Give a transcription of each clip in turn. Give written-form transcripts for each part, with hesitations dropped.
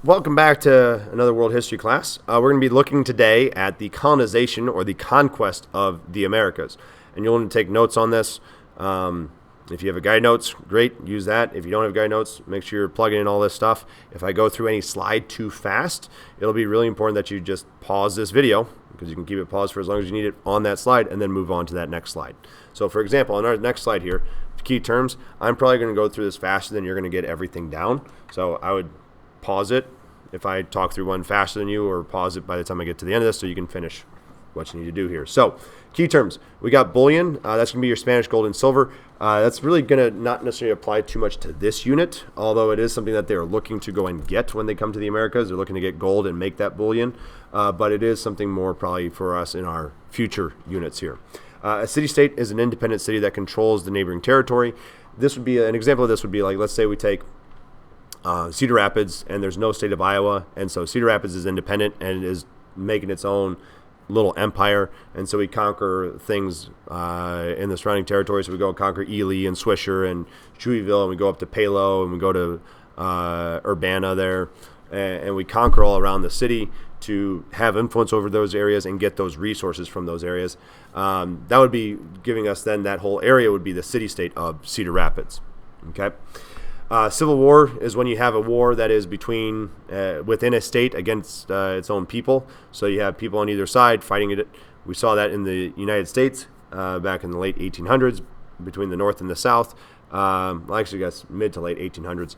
Welcome back to another world history class. We're going to be looking today at the colonization or the conquest of the Americas. And you'll want to take notes on this. If you have a guide notes, great, use that. If you don't have guide notes, make sure you're plugging in all this stuff. If I go through any slide too fast, it'll be really important that you just pause this video, because you can keep it paused for as long as you need it on that slide, and then move on to that next slide. So for example, on our next slide here, key terms, I'm probably going to go through this faster than you're going to get everything down. So I would pause it if I talk through one faster than you, or pause it by the time I get to the end of this so you can finish what you need to do here. So key terms, we got bullion. That's going to be your Spanish gold and silver. That's really going to not necessarily apply too much to this unit, although it is something that they're looking to go and get when they come to the Americas. They're looking to get gold and make that bullion, but it is something more probably for us in our future units here. A city-state is an independent city that controls the neighboring territory. This would be an example of this would be like, let's say we take Cedar Rapids, and there's no state of Iowa, and so Cedar Rapids is independent and is making its own little empire, and so we conquer things in the surrounding territories. So we go conquer Ely and Swisher and Chewyville, and we go up to Palo, and we go to Urbana there, and we conquer all around the city to have influence over those areas and get those resources from those areas. That would be giving us then that whole area would be the city-state of Cedar Rapids. Okay. Civil war is when you have a war that is between within a state against its own people. So you have people on either side fighting it. We saw that in the United States back in the late 1800s between the North and the South. Well, actually, I guess mid to late 1800s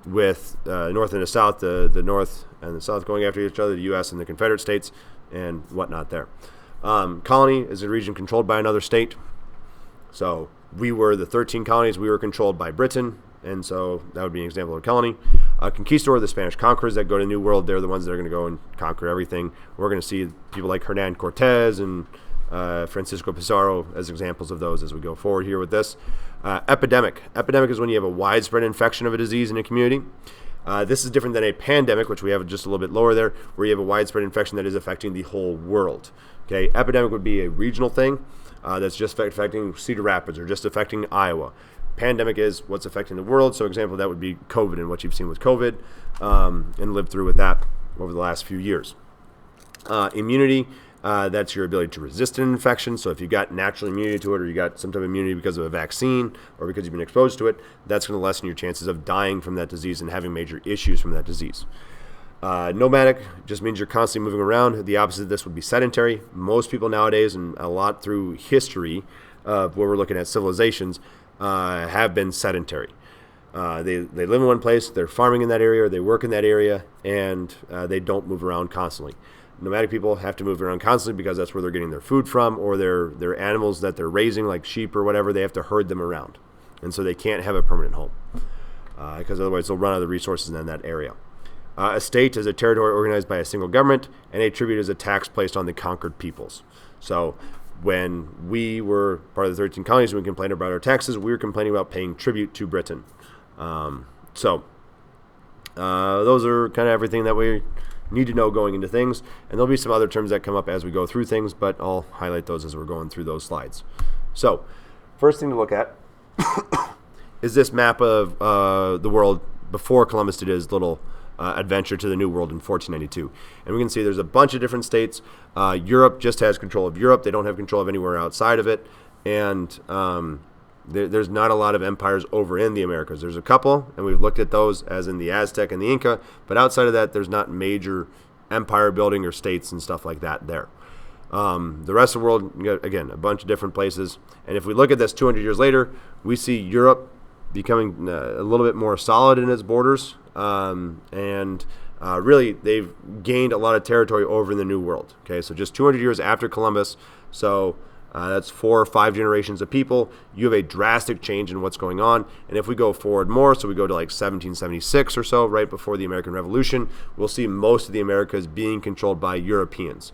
with North and the South, the North and the South going after each other, the U.S. and the Confederate States and whatnot there. Colony is a region controlled by another state. So we were the 13 colonies. We were controlled by Britain, and so that would be an example of a colony. Conquistador, the Spanish conquerors that go to New World, they're the ones that are going to go and conquer everything. We're going to see people like Hernan Cortez and Francisco Pizarro as examples of those as we go forward here with this. Epidemic. Epidemic is when you have a widespread infection of a disease in a community. This is different than a pandemic, which we have just a little bit lower there, where you have a widespread infection that is affecting the whole world. Okay, epidemic would be a regional thing. That's just affecting Cedar Rapids or just affecting Iowa. Pandemic is what's affecting the world. So example, that would be COVID and what you've seen with COVID and lived through with that over the last few years. Immunity, that's your ability to resist an infection. So if you've got natural immunity to it, or you got some type of immunity because of a vaccine or because you've been exposed to it, that's going to lessen your chances of dying from that disease and having major issues from that disease. Nomadic just means you're constantly moving around. The opposite of this would be sedentary. Most people nowadays, and a lot through history, where we're looking at civilizations, have been sedentary. They live in one place, they're farming in that area, or they work in that area, and they don't move around constantly. Nomadic people have to move around constantly because that's where they're getting their food from, or their animals that they're raising, like sheep or whatever, they have to herd them around. And so they can't have a permanent home because otherwise they'll run out of the resources in that area. A state is a territory organized by a single government, and a tribute is a tax placed on the conquered peoples. So when we were part of the 13 colonies and we complained about our taxes, we were complaining about paying tribute to Britain. Those are kind of everything that we need to know going into things. And there'll be some other terms that come up as we go through things, but I'll highlight those as we're going through those slides. So first thing to look at is this map of the world before Columbus did his little adventure to the New World in 1492. And we can see there's a bunch of different states. Europe just has control of Europe. They don't have control of anywhere outside of it. And there's not a lot of empires over in the Americas. There's a couple, and we've looked at those as in the Aztec and the Inca. But outside of that, there's not major empire building or states and stuff like that there. The rest of the world, again, a bunch of different places. And if we look at this 200 years later, we see Europe becoming a little bit more solid in its borders. Really, they've gained a lot of territory over in the New World. Okay, so just 200 years after Columbus, so that's 4 or 5 generations of people, you have a drastic change in what's going on. And if we go forward more, so we go to like 1776 or so, right before the American Revolution, we'll see most of the Americas being controlled by Europeans.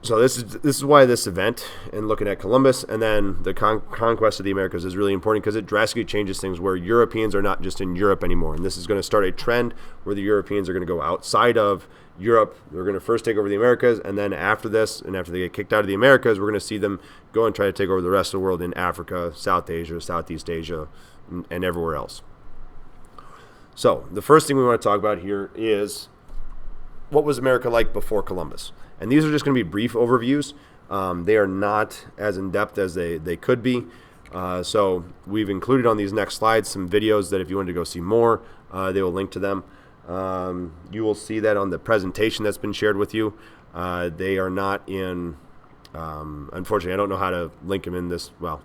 So this is why this event and looking at Columbus and then the conquest of the Americas is really important, because it drastically changes things where Europeans are not just in Europe anymore. And this is going to start a trend where the Europeans are going to go outside of Europe. They're going to first take over the Americas, and then after this, and after they get kicked out of the Americas, we're going to see them go and try to take over the rest of the world in Africa, South Asia, Southeast Asia, and everywhere else. So the first thing we want to talk about here is what was America like before Columbus? And these are just going to be brief overviews. They are not as in-depth as they could be. So we've included on these next slides some videos that if you wanted to go see more, they will link to them. You will see that on the presentation that's been shared with you. They are not in, unfortunately, I don't know how to link them in this. Well,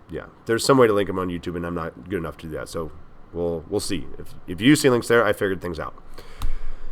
yeah, there's some way to link them on YouTube, and I'm not good enough to do that. So we'll see. If you see links there, I figured things out.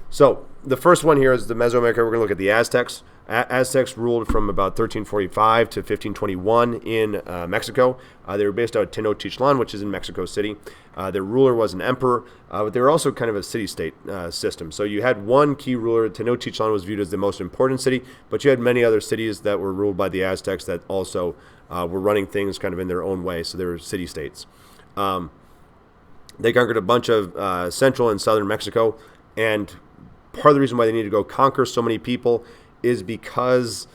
So the first one here is the Mesoamerica. We're going to look at the Aztecs. Aztecs ruled from about 1345 to 1521 in Mexico. They were based out of Tenochtitlan, which is in Mexico City. Their ruler was an emperor, but they were also kind of a city-state system. So you had one key ruler. Tenochtitlan was viewed as the most important city, but you had many other cities that were ruled by the Aztecs that also were running things kind of in their own way. So they were city-states. They conquered a bunch of central and southern Mexico, and part of the reason why they needed to go conquer so many people is because,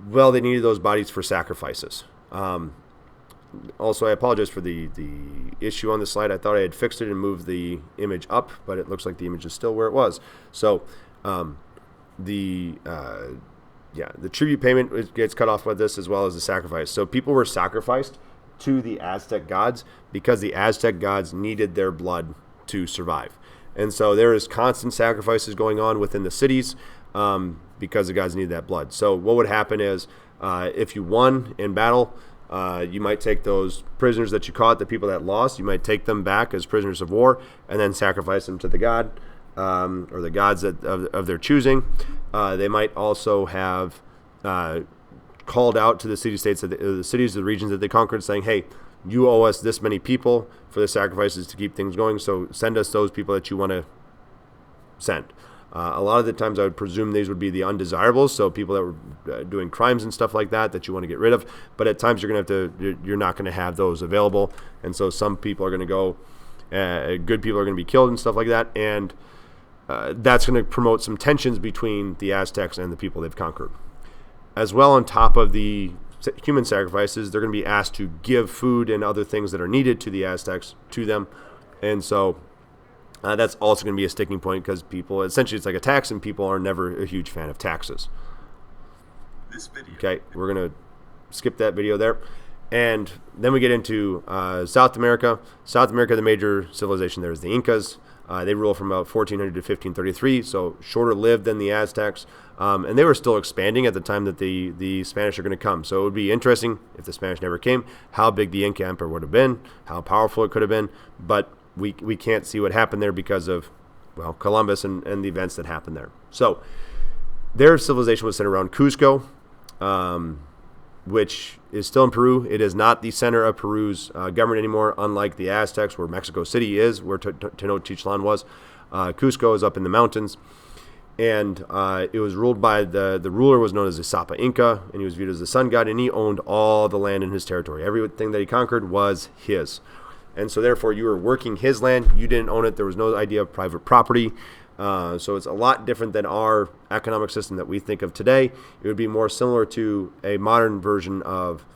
well, they needed those bodies for sacrifices. Also, I apologize for the issue on the slide. I thought I had fixed it and moved the image up, but it looks like the image is still where it was. So the tribute payment gets cut off by this, as well as the sacrifice. So people were sacrificed to the Aztec gods because the Aztec gods needed their blood to survive. And so there is constant sacrifices going on within the cities because the gods need that blood. So what would happen is if you won in battle, you might take those prisoners that you caught, the people that lost, you might take them back as prisoners of war and then sacrifice them to the god or the gods of their choosing. They might also have called out to the city-states, the cities, the regions that they conquered, saying, hey, you owe us this many people for the sacrifices to keep things going, so send us those people that you want to send. A lot of the times I would presume these would be the undesirables, so people that were doing crimes and stuff like that you want to get rid of, but at times you're not going to have those available, and so some people are going to go, good people are going to be killed and stuff like that, and that's going to promote some tensions between the Aztecs and the people they've conquered. As well, on top of the human sacrifices, they're going to be asked to give food and other things that are needed to the Aztecs to them, and so that's also going to be a sticking point because people, essentially it's like a tax, and people are never a huge fan of taxes. This video. Okay, we're going to skip that video there, and then we get into South America. South America, the major civilization there is the Incas. They ruled from about 1400 to 1533, so shorter lived than the Aztecs. And they were still expanding at the time that the Spanish are going to come. So it would be interesting if the Spanish never came, how big the Inca Empire would have been, how powerful it could have been. But we can't see what happened there because of, well, Columbus and the events that happened there. So their civilization was centered around Cusco, which is still in Peru. It is not the center of Peru's government anymore, unlike the Aztecs, where Mexico City is, where Tenochtitlan was. Cusco is up in the mountains, and it was ruled by the ruler was known as the Sapa Inca, and he was viewed as the sun god, and he owned all the land in his territory. Everything that he conquered was his. And so therefore you were working his land. You didn't own it. There was no idea of private property. So it's a lot different than our economic system that we think of today. It would be more similar to a modern version of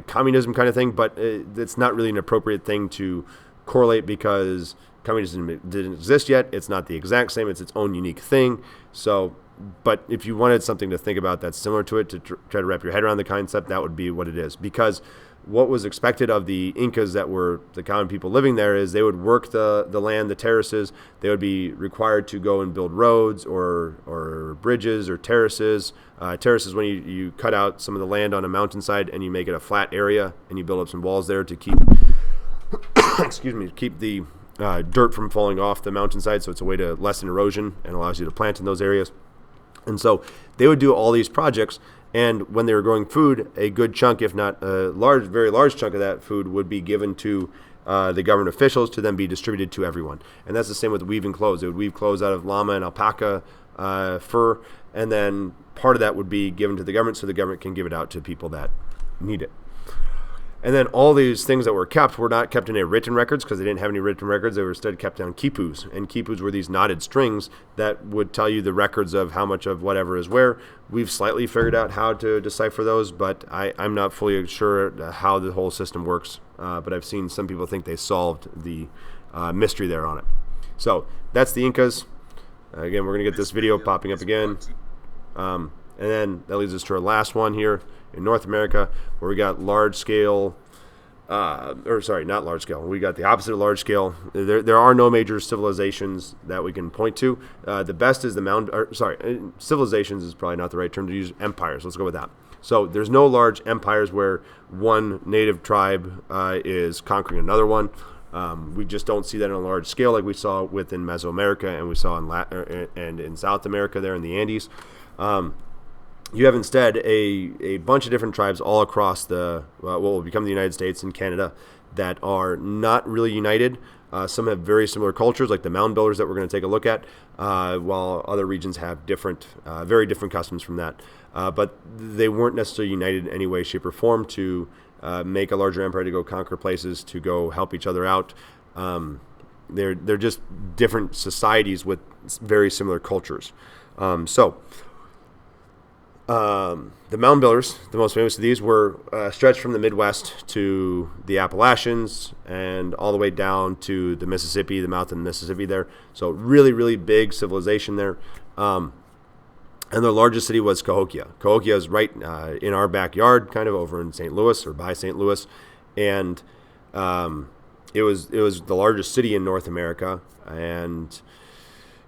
communism kind of thing, but it's not really an appropriate thing to correlate because communism didn't exist yet. It's not the exact same. It's its own unique thing. So, but if you wanted something to think about that's similar to it, to try to wrap your head around the concept, that would be what it is. Because what was expected of the Incas that were the common people living there is they would work the land, the terraces. They would be required to go and build roads or bridges or terraces. Terraces when you cut out some of the land on a mountainside and you make it a flat area and you build up some walls there to keep keep the dirt from falling off the mountainside. So it's a way to lessen erosion and allows you to plant in those areas. And so they would do all these projects. And when they were growing food, a good chunk, if not a very large chunk of that food would be given to the government officials to then be distributed to everyone. And that's the same with weaving clothes. They would weave clothes out of llama and alpaca fur, and then part of that would be given to the government so the government can give it out to people that need it. And then all these things that were kept were not kept in a written records because they didn't have any written records. They were instead kept on quipus. And quipus were these knotted strings that would tell you the records of how much of whatever is where. We've slightly figured out how to decipher those, but I'm not fully sure how the whole system works but I've seen some people think they solved the mystery there on it. So that's the Incas. Again, we're going to get this video popping up again. And then that leads us to our last one here in North America, where we got large scale, not large scale. We got the opposite of large scale. There are no major civilizations that we can point to. The best is civilizations is probably not the right term to use. Empires. Let's go with that. So there's no large empires where one native tribe is conquering another one. We just don't see that on a large scale like we saw within Mesoamerica and we saw in in South America there in the Andes. You have instead a bunch of different tribes all across what will become the United States and Canada that are not really united. Some have very similar cultures, like the Mound Builders that we're going to take a look at, while other regions have very different customs from that. But they weren't necessarily united in any way, shape, or form to make a larger empire, to go conquer places, to go help each other out. They're just different societies with very similar cultures. The Mound Builders, the most famous of these, were stretched from the Midwest to the Appalachians and all the way down to the Mississippi, the mouth of the Mississippi there. So really, really big civilization there. And their largest city was Cahokia. Cahokia is right in our backyard, kind of over in St. Louis or by St. Louis. And it was the largest city in North America. And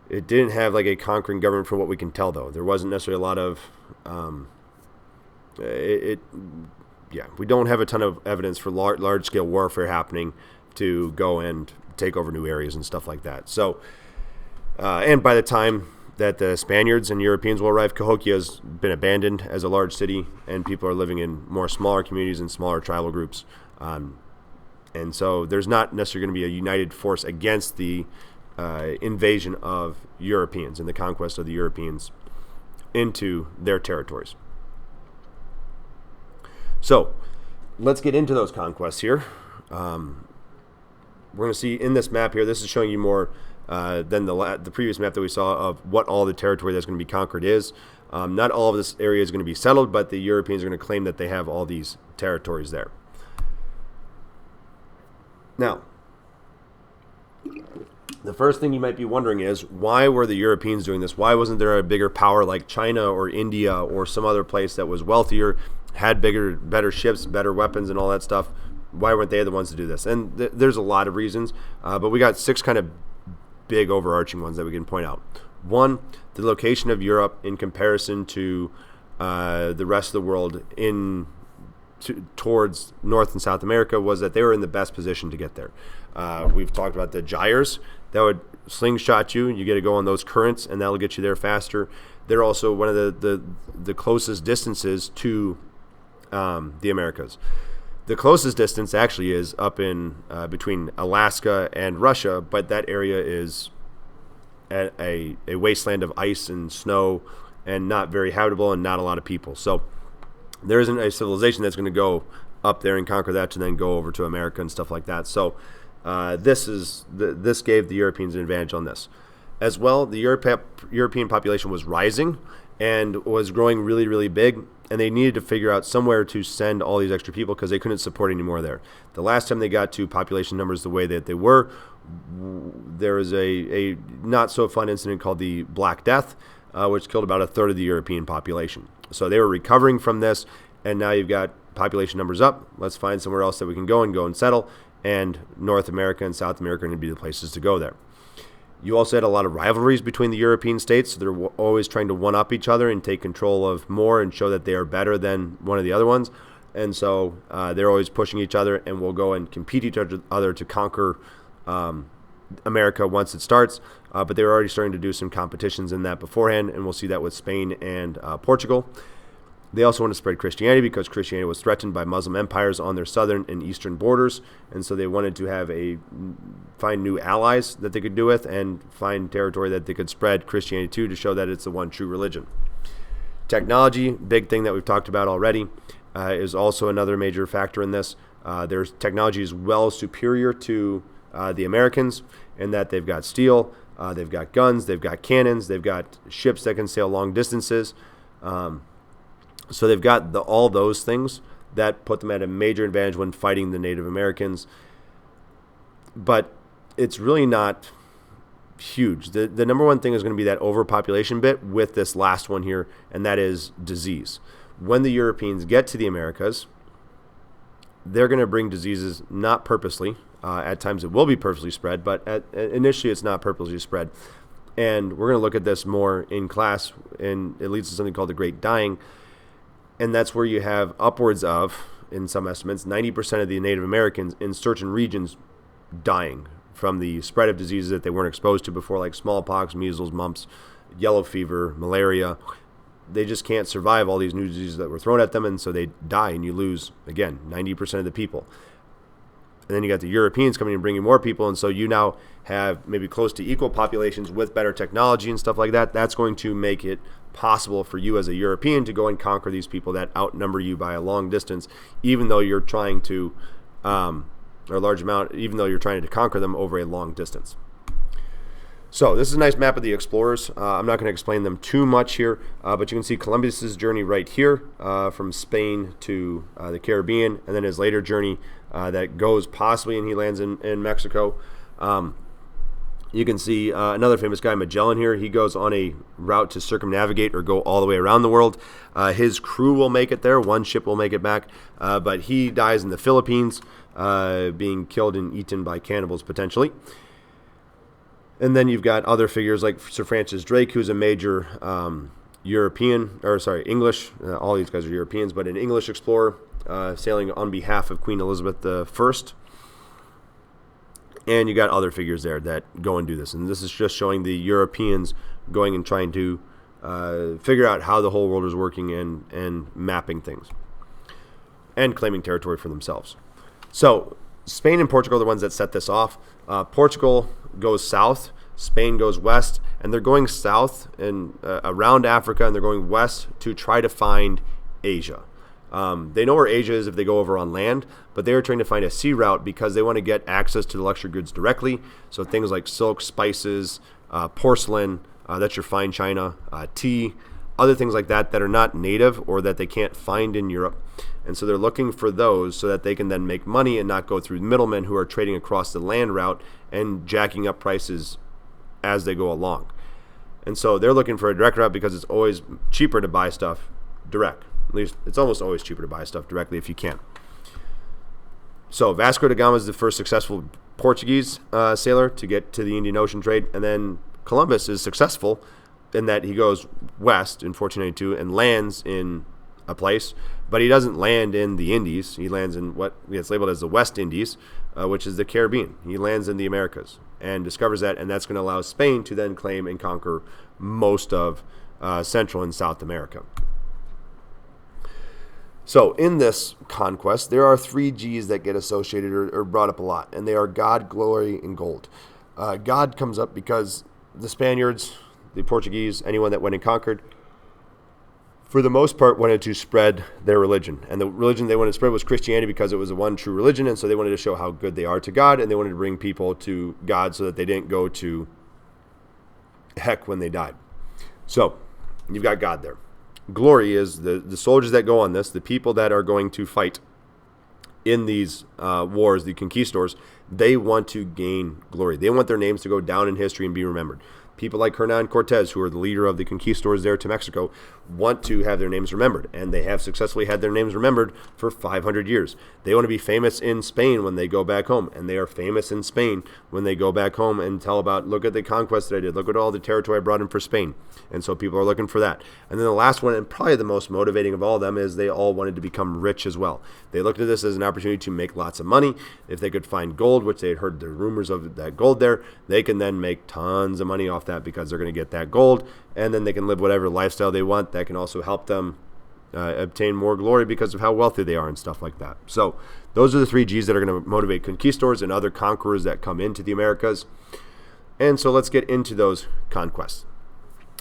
it didn't have like a conquering government from what we can tell, though. There wasn't necessarily a lot of we don't have a ton of evidence for large-scale warfare happening to go and take over new areas and stuff like that. So, and by the time that the Spaniards and Europeans will arrive, Cahokia has been abandoned as a large city, and people are living in more smaller communities and smaller tribal groups. And so there's not necessarily going to be a united force against the invasion of Europeans and the conquest of the Europeans into their territories. So let's get into those conquests here. We're going to see in this map here, this is showing you more than the previous map that we saw of what all the territory that's going to be conquered is. Not all of this area is going to be settled, but the Europeans are going to claim that they have all these territories there. Now, the first thing you might be wondering is, why were the Europeans doing this? Why wasn't there a bigger power like China or India or some other place that was wealthier, had better ships, better weapons, and all that stuff? Why weren't they the ones to do this? And there's a lot of reasons, but we got 6 kind of big overarching ones that we can point out. One, the location of Europe in comparison to the rest of the world towards North and South America was that they were in the best position to get there. We've talked about the gyres that would slingshot you. You get to go on those currents, and that'll get you there faster. They're also one of the closest distances to the Americas. The closest distance actually is up in between Alaska and Russia, but that area is a wasteland of ice and snow and not very habitable and not a lot of people. So there isn't a civilization that's going to go up there and conquer that to then go over to America and stuff like that. So this gave the Europeans an advantage on this. As well, the European population was rising and was growing really, really big, and they needed to figure out somewhere to send all these extra people because they couldn't support any more there. The last time they got to population numbers the way that they were, there was a not so fun incident called the Black Death, which killed about a third of the European population. So they were recovering from this, and now you've got population numbers up. Let's find somewhere else that we can go and settle, and North America and South America are going to be the places to go there. You also had a lot of rivalries between the European states, so they're always trying to one-up each other and take control of more and show that they are better than one of the other ones. And so they're always pushing each other and will go and compete each other to conquer America once it starts. But they were already starting to do some competitions in that beforehand, and we'll see that with Spain and Portugal. They also want to spread Christianity because Christianity was threatened by Muslim empires on their southern and eastern borders, and so they wanted to find new allies that they could do with and find territory that they could spread Christianity to show that it's the one true religion. Technology, big thing that we've talked about already, is also another major factor in this. Their technology is well superior to the Americans in that they've got steel, they've got guns, they've got cannons, they've got ships that can sail long distances. So they've got all those things that put them at a major advantage when fighting the Native Americans. But it's really not huge. The number one thing is going to be that overpopulation bit with this last one here, and that is disease. When the Europeans get to the Americas, they're going to bring diseases not purposely. At times it will be purposely spread, but initially it's not purposely spread. And we're going to look at this more in class, and it leads to something called the Great Dying. And that's where you have upwards of, in some estimates, 90% of the Native Americans in certain regions dying from the spread of diseases that they weren't exposed to before, like smallpox, measles, mumps, yellow fever, malaria. They just can't survive all these new diseases that were thrown at them, and so they die, and you lose, again, 90% of the people. And then you got the Europeans coming and bringing more people, and so you now have maybe close to equal populations with better technology and stuff like that. That's going to make it possible for you as a European to go and conquer these people that outnumber you by a long distance, even though you're trying to, or a large amount, even though you're trying to conquer them over a long distance. So this is a nice map of the explorers. I'm not going to explain them too much here, but you can see Columbus's journey right here from Spain to the Caribbean, and then his later journey that goes possibly, and he lands in Mexico. You can see another famous guy, Magellan here. He goes on a route to circumnavigate or go all the way around the world. His crew will make it there. One ship will make it back, but he dies in the Philippines, being killed and eaten by cannibals potentially. And then you've got other figures like Sir Francis Drake, who's a major English. All these guys are Europeans, but an English explorer sailing on behalf of Queen Elizabeth I. And you got other figures there that go and do this. And this is just showing the Europeans going and trying to figure out how the whole world is working and mapping things and claiming territory for themselves. So Spain and Portugal are the ones that set this off. Portugal goes south, Spain goes west, and they're going south and around Africa, and they're going west to try to find Asia. They know where Asia is if they go over on land, but they are trying to find a sea route because they want to get access to the luxury goods directly. So things like silk, spices, porcelain, that's your fine china, tea, other things like that that are not native or that they can't find in Europe. And so they're looking for those so that they can then make money and not go through middlemen who are trading across the land route and jacking up prices as they go along. And so they're looking for a direct route because it's always cheaper to buy stuff direct. At least it's almost always cheaper to buy stuff directly if you can. So Vasco da Gama is the first successful Portuguese sailor to get to the Indian Ocean trade. And then Columbus is successful in that he goes west in 1492 and lands in a place, but he doesn't land in the Indies. He lands in what gets labeled as the West Indies, which is the Caribbean. He lands in the Americas and discovers that, and that's going to allow Spain to then claim and conquer most of Central and South America. So in this conquest, there are 3 Gs that get associated or brought up a lot, and they are God, glory, and gold. God comes up because the Spaniards, the Portuguese, anyone that went and conquered, for the most part, wanted to spread their religion. And the religion they wanted to spread was Christianity because it was the one true religion, and so they wanted to show how good they are to God, and they wanted to bring people to God so that they didn't go to heck when they died. So you've got God there. Glory is the soldiers that go on this, the people that are going to fight in these wars, the conquistadors. They want to gain glory. They want their names to go down in history and be remembered. People like Hernan Cortez, who are the leader of the conquistadors there to Mexico, want to have their names remembered, and they have successfully had their names remembered for 500 years. They want to be famous in Spain when they go back home, and they are famous in Spain when they go back home and tell about, look at the conquest that I did, look at all the territory I brought in for Spain. And so people are looking for that. And then the last one, and probably the most motivating of all of them, is they all wanted to become rich as well. They looked at this as an opportunity to make lots of money. If they could find gold, which they had heard the rumors of that gold there, they can then make tons of money off that because they're going to get that gold, and then they can live whatever lifestyle they want. That can also help them obtain more glory because of how wealthy they are and stuff like that. So those are the 3 Gs that are going to motivate conquistadors and other conquerors that come into the Americas. And so let's get into those conquests.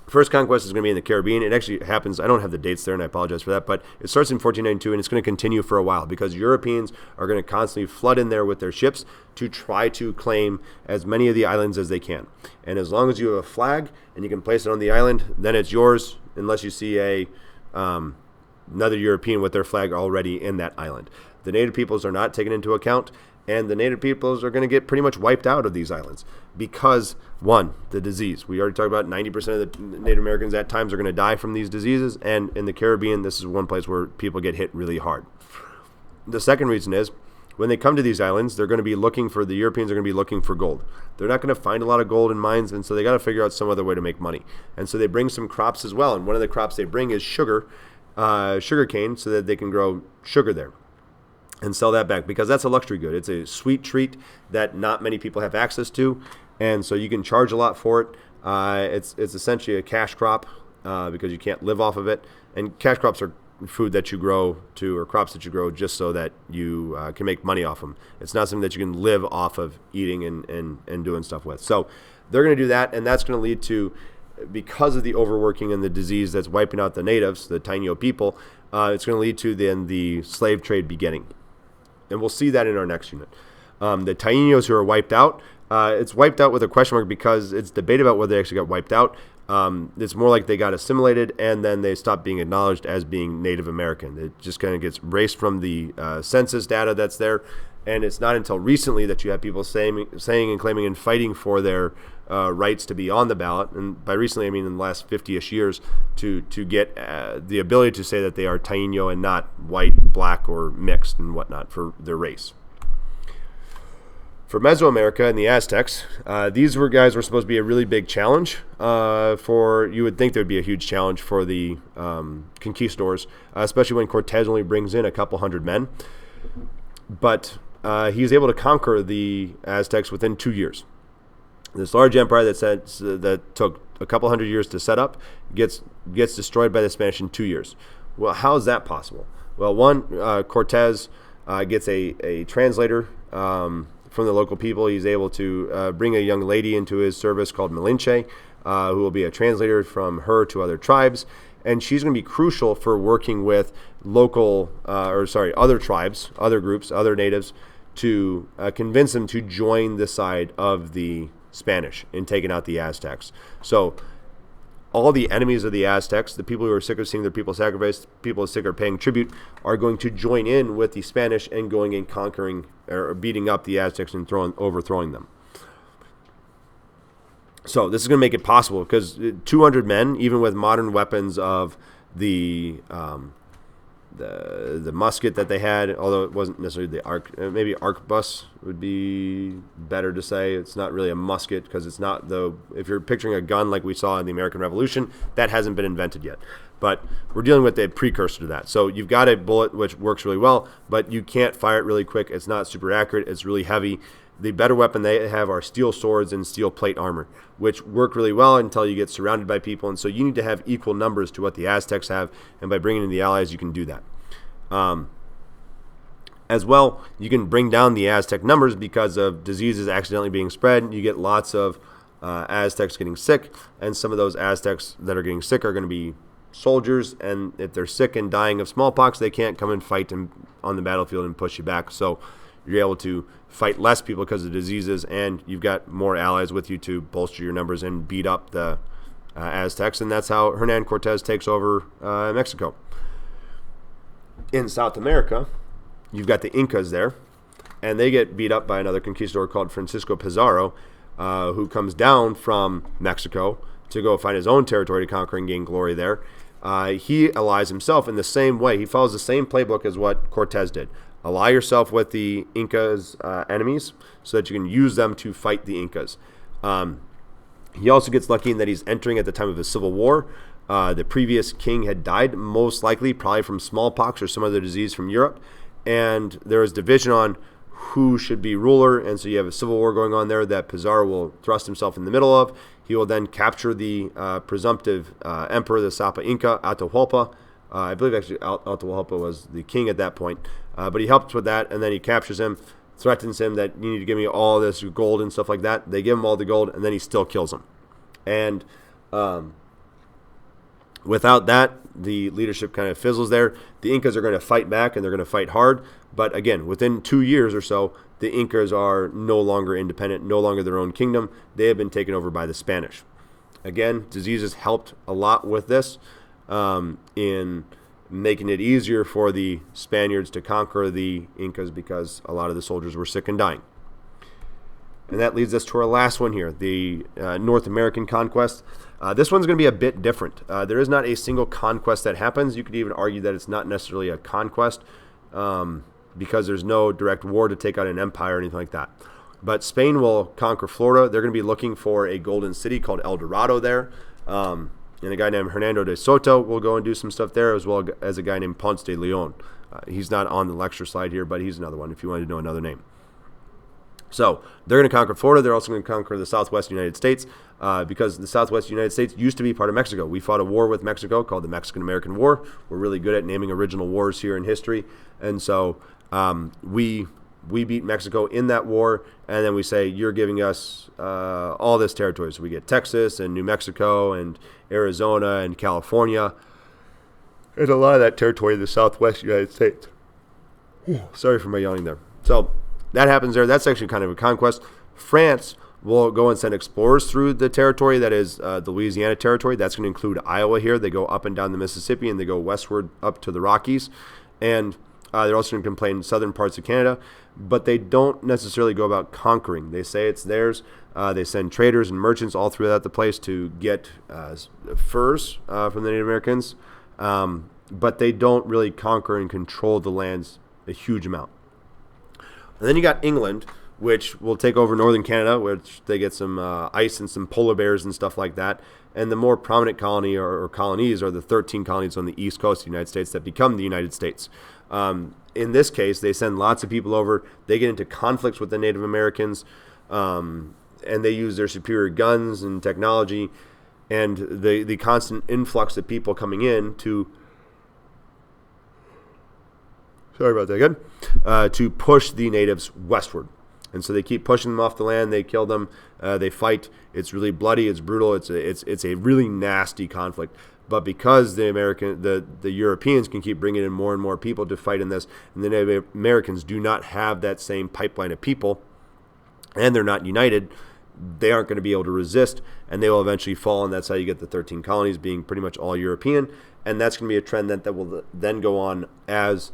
First conquest is going to be in the Caribbean. It actually happens, I don't have the dates there, and I apologize for that, but it starts in 1492, and it's going to continue for a while because Europeans are going to constantly flood in there with their ships to try to claim as many of the islands as they can. And as long as you have a flag and you can place it on the island, then it's yours, unless you see a another European with their flag already in that island. The native peoples are not taken into account, and the native peoples are going to get pretty much wiped out of these islands because, one, the disease. We already talked about 90% of the Native Americans at times are going to die from these diseases, and in the Caribbean, this is one place where people get hit really hard. The second reason is when they come to these islands, the Europeans are going to be looking for gold. They're not going to find a lot of gold in mines, and so they got to figure out some other way to make money. And so they bring some crops as well, and one of the crops they bring is sugar cane, so that they can grow sugar there and sell that back, because that's a luxury good. It's a sweet treat that not many people have access to, and so you can charge a lot for it. It's essentially a cash crop because you can't live off of it, and cash crops are food that you grow or crops that you grow just so that you can make money off them. It's not something that you can live off of eating and doing stuff with. So they're going to do that, and that's going to lead to, because of the overworking and the disease that's wiping out the natives, the Taino people, it's going to lead to then the slave trade beginning. And we'll see that in our next unit. The Tainos who are wiped out, it's wiped out with a question mark because it's debated about whether they actually got wiped out. It's more like they got assimilated and then they stopped being acknowledged as being Native American. It just kind of gets erased from the census data that's there. And it's not until recently that you have people saying and claiming and fighting for their rights to be on the ballot. And by recently, I mean in the last 50-ish years, to get the ability to say that they are Taino and not white, black, or mixed and whatnot for their race. For Mesoamerica and the Aztecs, these guys were supposed to be a really big challenge you would think there would be a huge challenge for the conquistadors, especially when Cortez only brings in a couple hundred men. But he was able to conquer the Aztecs within 2 years. This large empire that took a couple hundred years to set up gets destroyed by the Spanish in 2 years. Well, how is that possible? Well, one, Cortez gets a translator from the local people. He's able to bring a young lady into his service called Malinche, who will be a translator from her to other tribes. And she's going to be crucial for working with other tribes, other groups, other natives, to convince them to join the side of the Spanish in taking out the Aztecs. So all the enemies of the Aztecs, the people who are sick of seeing their people sacrificed, people who are sick of paying tribute, are going to join in with the Spanish and going and conquering or beating up the Aztecs and overthrowing them. So this is going to make it possible because 200 men, even with modern weapons of the musket that they had, although it wasn't necessarily the maybe arquebus would be better to say. It's not really a musket because it's not if you're picturing a gun like we saw in the American Revolution, that hasn't been invented yet. But we're dealing with the precursor to that. So you've got a bullet which works really well, but you can't fire it really quick. It's not super accurate. It's really heavy. The better weapon they have are steel swords and steel plate armor, which work really well until you get surrounded by people. And so you need to have equal numbers to what the Aztecs have. And by bringing in the allies, you can do that. As well, you can bring down the Aztec numbers because of diseases accidentally being spread. You get lots of Aztecs getting sick. And some of those Aztecs that are getting sick are going to be soldiers. And if they're sick and dying of smallpox, they can't come and fight on the battlefield and push you back. So you're able to fight less people because of diseases, and you've got more allies with you to bolster your numbers and beat up the Aztecs, and that's how Hernan Cortez takes over Mexico. In South America, you've got the Incas there, and they get beat up by another conquistador called Francisco Pizarro, who comes down from Mexico to go find his own territory to conquer and gain glory there. He allies himself in the same way. He follows the same playbook as what Cortez did. Ally yourself with the Incas' enemies so that you can use them to fight the Incas. He also gets lucky in that he's entering at the time of a civil war. The previous king had died, most likely probably from smallpox or some other disease from Europe. And there is division on who should be ruler. And so you have a civil war going on there that Pizarro will thrust himself in the middle of. He will then capture the presumptive emperor, the Sapa Inca, Atahualpa. I believe actually Atahualpa was the king at that point. But he helps with that, and then he captures him, threatens him that you need to give me all this gold and stuff like that. They give him all the gold, and then he still kills him. And without that, the leadership kind of fizzles there. The Incas are going to fight back, and they're going to fight hard. But again, within 2 years or so, the Incas are no longer independent, no longer their own kingdom. They have been taken over by the Spanish. Again, diseases helped a lot with this. In making it easier for the Spaniards to conquer the Incas because a lot of the soldiers were sick and dying. And that leads us to our last one here, the North American conquest. This one's going to be a bit different. There is not a single conquest that happens. You could even argue that it's not necessarily a conquest because there's no direct war to take out an empire or anything like that. But Spain will conquer Florida. They're going to be looking for a golden city called El Dorado there. And a guy named Hernando de Soto will go and do some stuff there, as well as a guy named Ponce de Leon. He's not on the lecture slide here, but he's another one if you wanted to know another name. So they're going to conquer Florida. They're also going to conquer the southwest United States because the southwest United States used to be part of Mexico. We fought a war with Mexico called the Mexican-American War. We're really good at naming original wars here in history. And so we beat Mexico in that war, and then we say, you're giving us all this territory. So we get Texas and New Mexico and Arizona and California. And a lot of that territory in the southwest United States. Sorry for my yawning there. So that happens there. That's actually kind of a conquest. France will go and send explorers through the territory that is the Louisiana territory. That's going to include Iowa here. They go up and down the Mississippi, and they go westward up to the Rockies. And they're also going to complain southern parts of Canada, but they don't necessarily go about conquering. They say it's theirs. They send traders and merchants all throughout the place to get furs from the Native Americans, but they don't really conquer and control the lands a huge amount. And then you got England, which will take over northern Canada, which they get some ice and some polar bears and stuff like that. And the more prominent colony or colonies are the 13 colonies on the east coast of the United States that become the United States. In this case, they send lots of people over. They get into conflicts with the Native Americans, and they use their superior guns and technology and the constant influx of people coming in to to push the natives westward. And so they keep pushing them off the land. They kill them. They fight. It's really bloody. It's brutal. It's a really nasty conflict. But because the Europeans can keep bringing in more and more people to fight in this, and the Native Americans do not have that same pipeline of people, and they're not united, they aren't going to be able to resist, and they will eventually fall. And that's how you get the 13 colonies being pretty much all European. And that's going to be a trend that will then go on as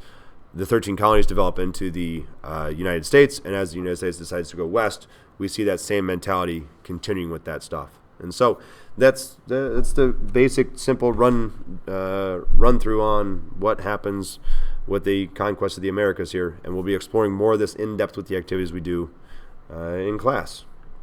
the 13 colonies develop into the United States, and as the United States decides to go west, we see that same mentality continuing with that stuff. And so that's the basic, simple run through on what happens with the conquest of the Americas here, and we'll be exploring more of this in depth with the activities we do in class.